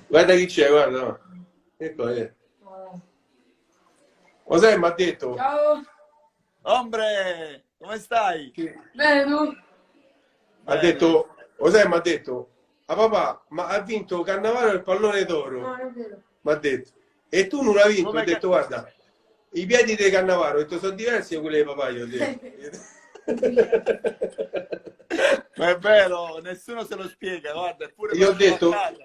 Guarda chi c'è, guarda. No. Ecco, Cos'è mi ha detto? Ciao. Ombre, come stai? Bene, tu? Ha Bene. detto, Cos'è mi ha detto? Ah papà, ma ha vinto Cannavaro il pallone d'oro. No, non è vero. Mi ha detto. E tu non hai vinto? Ho Come detto, guarda, i piedi di Cannavaro, ho detto, sono diversi da quelli di papà, io ho detto. Ma è vero, nessuno se lo spiega, guarda, eppure Io ho facciamo a detto, casa.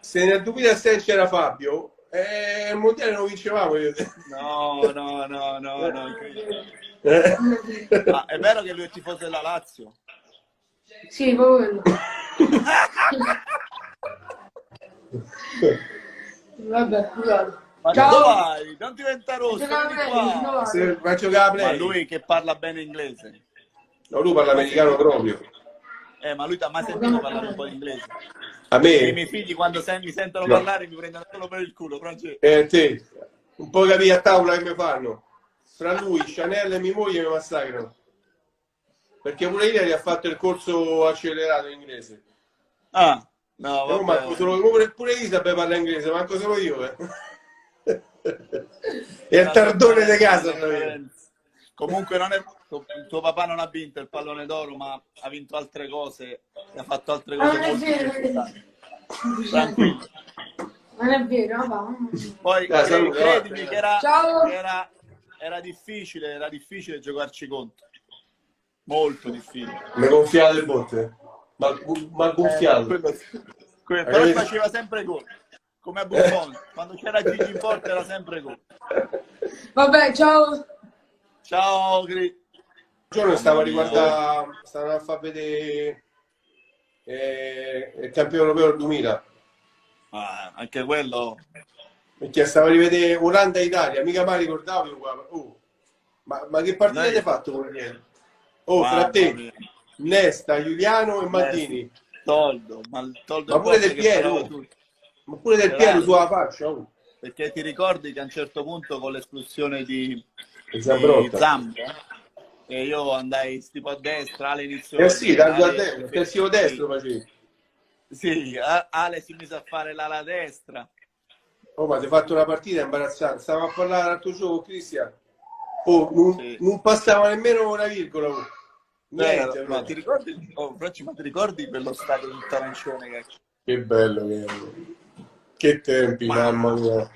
se nel 2006 c'era Fabio, il mondiale non vincevamo. Io ho detto. No, incredibile. Eh. Ma è vero che lui è tifoso della Lazio? Sì, proprio quello. Vabbè, scusate. Ma dove Ciao. vai? Non diventa rosso, Giocare vieni bene, qua. no. Se va a giocare a Ma play. lui che parla bene inglese. No, lui parla Ma americano senti- proprio. Ma lui ti ha mai sentito parlare un po' di inglese? A Perché i me? miei figli quando mi sentono No. parlare mi prendono solo per il culo, Francesco. Te, un po' capire a tavola che mi fanno. Fra lui, Chanel e mia moglie mi massacrano. Perché pure ieri ha fatto il corso accelerato in inglese. Ah, no, E manco vabbè. solo, pure Isabel parla inglese, manco solo io. E il La tardone di sofferenza, la casa. sofferenza. Comunque non è... tuo papà non ha vinto il pallone d'oro, ma ha vinto altre cose e ha fatto altre Ma cose non è molto più vero. importanti. Tranquillo. Non è vero, va. Poi Saluto, credimi che Ciao. era difficile giocarci contro. Molto difficile. mi gonfiate le botte. Ma gonfiato. Però faceva sempre gol. Come a Buffon. Quando c'era Gigi in porta era sempre gol. Vabbè, ciao. Ciao, Gri. Un giorno stavo a Mamma mia, riguardare, stavo a far vedere il campione europeo del 2000. anche quello. Perché stavo a rivedere Olanda-Italia, mica mai ricordavo io qua. Oh, ma che partita Noi- avete fatto con ieri? Oh, fra Mamma te, mia. Nesta, Giuliano e Maldini. Toldo, ma il Toldo Ma è pure forte Del che Piero, parava oh. tutto. Ma pure Del Piero Grande. sulla faccia. Oh. Perché ti ricordi che a un certo punto con l'espulsione di Zambrotta. Zambia, e io andai tipo a destra, Ale iniziò Eh sì, dal Ale, destra, terzino destro facevi. sì, Ale si mise a fare l'ala destra. Oh, ma ti hai fatto una partita imbarazzante. Stavo a parlare l'altro giorno con Cristian. Oh, Sì. non passava nemmeno una virgola. Oh. Niente, Ma proprio. ti ricordi, Franci, ma ti ricordi quello stadio tutto arancione Che bello che era. Che tempi, mamma mia.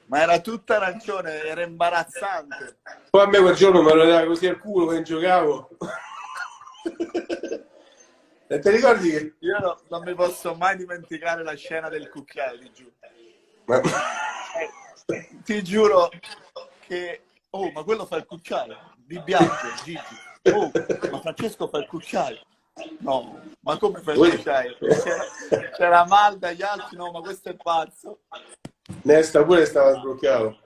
ma era tutto arancione, era imbarazzante. Poi a me quel giorno me lo dava così al culo che giocavo. E ti ricordi che... Io non mi posso mai dimenticare la scena del cucchiaio, ti giuro. Ma... Ti giuro che... Oh, ma quello fa il cucchiaio, di bianco, Gigi. Oh, ma Francesco fa il cucchiaio. No, ma come fa il cucchiaio? C'era Malda, gli altri, no, ma questo è pazzo. Nesta pure stava sbloccato.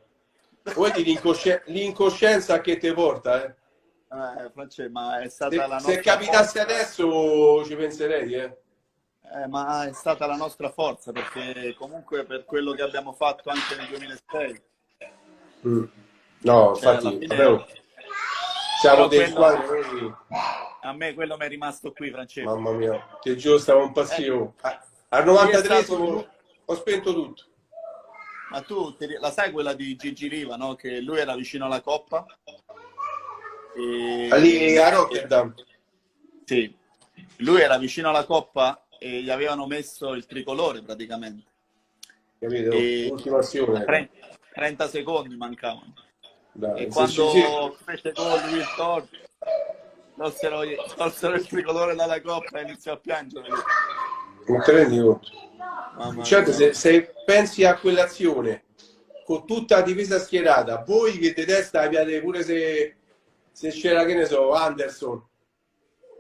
Vedi l'incoscienza a che ti porta, eh? Francesco, ma è stata la nostra Se capitasse forza. adesso ci penserei, eh? Ma è stata la nostra forza, perché comunque per quello che abbiamo fatto anche nel 2006. No, Cioè, infatti, alla fine- vabbè, siamo Però dei quello- squadre, noi, A me quello mi è rimasto qui, Francesco. mamma mia, che giuro stavo un passivo. Al Chi è 93esimo stato- ho spento tutto. Ma tu la sai quella di Gigi Riva, no? Che lui era vicino alla coppa? Lì a Rotterdam. Sì, lui era vicino alla coppa e gli avevano messo il tricolore praticamente. Capito? E Ultima azione. 30 secondi mancavano. Dai, E se ci- quando fece gol lui tolsero il tricolore dalla coppa e iniziò a piangere. non te rendi conto. Mamma Certo, mia. se pensi a quell'azione con tutta la difesa schierata, voi che di testa abbiate pure se c'era, che ne so, Anderson.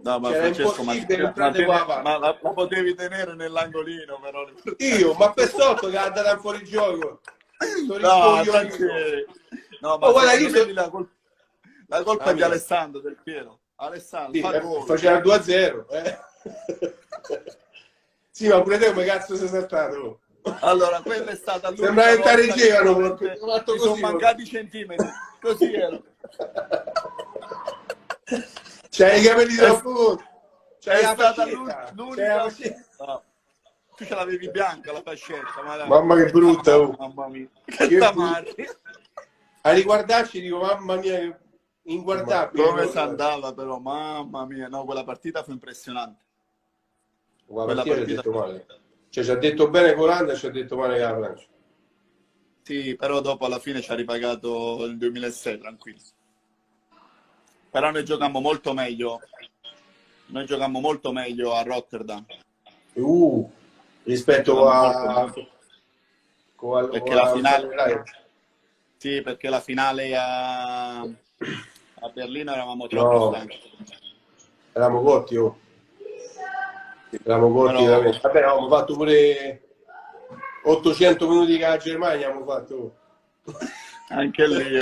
No, ma C'era Francesco, impossibile entrare qua a parte. ma la potevi tenere nell'angolino, però. Io, ma per sotto che è andata fuori gioco. Sto No, rispoglio Francesco. No, ma Oh, guarda, secondo io me so- lì la colpa è di mia. Alessandro Del Piero. Alessandro, Sì, fa gol. faceva 2-0. Sì, ma pure te come cazzo sei saltato? Allora, quella è stata l'unica Sembra che volta che tareggiano, veramente perché ho fatto mi sono così, mancati centimetri. Così ero. C'hai i capelli troppo corti. C'hai È la stata faccetta. C'hai la l'unica... faccetta. No. tu ce l'avevi bianca la fascetta, ma dai. Mamma che brutta, oh. Mamma mia, che Che tamarri. A riguardarci dico, mamma mia, inguardabile. Come si andava però, mamma mia, no, quella partita fu impressionante. Guarda, Quella partita partita- ha detto male. Cioè, ci ha detto bene con l'Olanda e ci ha detto male con la Francia. Sì, però dopo alla fine ci ha ripagato il 2006, tranquillo. Però noi giocammo molto meglio. Noi giocammo molto meglio a Rotterdam. Rispetto Giocammo molto perché la finale, sì, perché la finale a Berlino eravamo troppo No, stanchi. eravamo cotti, oh. Eravamo cotti Però- veramente. Vabbè, avevamo fatto pure 800 minuti che la Germania abbiamo fatto. Oh. Anche lì,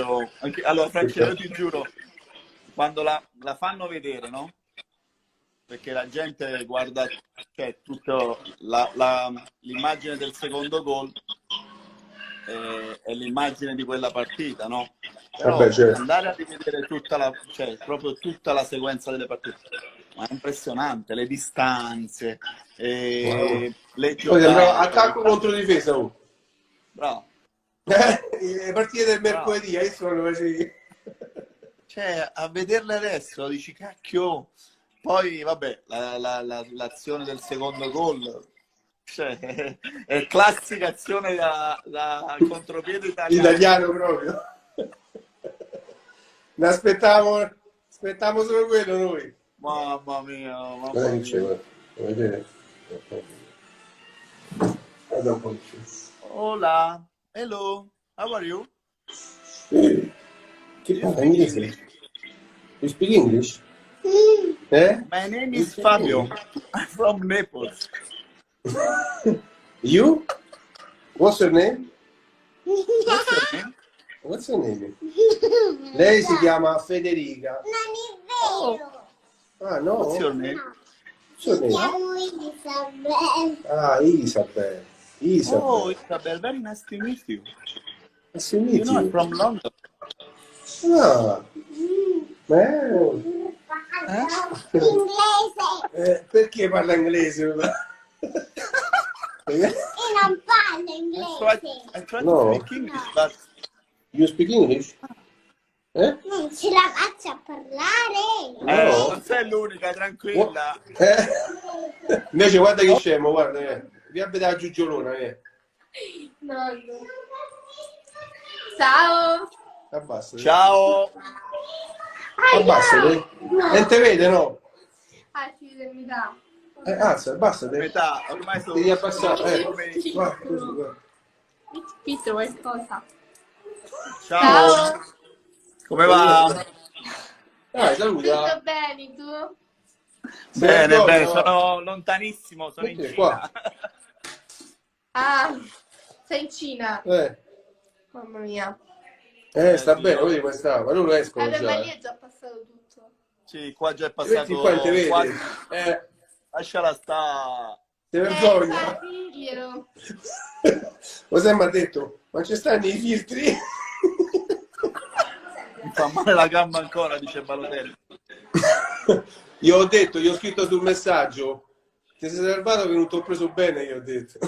allora Francesco, io ti giuro, quando la fanno vedere, no? Perché la gente guarda, cioè, tutto l'immagine del secondo gol è l'immagine di quella partita, no? Però Vabbè, certo. andare a rivedere cioè, proprio tutta la sequenza delle partite, ma è impressionante, le distanze, le Poi sembrava giocate. attacco contro difesa. Oh. Bravo. Le partite del mercoledì, adesso non lo facevi. Cioè, a vederle adesso dici, cacchio. Poi, vabbè, l'azione del secondo gol, cioè, è classica azione da contropiede italiano. Italiano proprio. Ne aspettavamo solo quello noi. Mamma mia, mamma Guarda che mia. c'è, guarda. Vuoi vedere? Guarda un po' che c'è. Hola, hello, how are you? Che parla inglese? You speak English? Eh? My name is Fabio, I'm from Naples. You? What's your name? What's your name? What's your name? Lei si chiama Federica. Non è vero. Ah, no? What's your name? What's your name? Siamo Isabel. Ah, Isabel. Isabel. Oh, Isabel, very nice to meet you. Nice to You meet know, I'm you. from London. Ah. Inglese. Perché parla inglese? E non parlo inglese. I tried No. to speak English, but You speak English? Eh? Non ce la faccio a parlare. No. non sei l'unica, tranquilla. Invece guarda che scemo, guarda, vi a vedere la giugiolona, Nonno. Ciao. Abbassa. Ciao. Abbassate. Non te vede, no? Ah, sì, mi dà. Alza, abbassate. Metà, ormai sono... Devi abbassare. come- Guarda, così, guarda. Pizzo qualcosa. Ciao. Come va? Dai, Tutto saluta. bene, tu? Bene, Buongiorno. bene, sono lontanissimo, sono in Perché? Cina. Qua. Ah, sei in Cina. Mamma mia. Sta bene, vedi come sta, ma loro escono Allora, ma già. lì è già passato tutto. Sì, qua già è Vedi passato qua, te vedi. quasi... Te Lasciala sta. vergogna. Diglielo. Cos'è mi ha detto? Ma ci stanno i filtri? Mi fa male la gamba ancora, dice Balotelli. Io ho detto, gli ho scritto sul messaggio, ti sei salvato che non ti ho preso bene, io ho detto.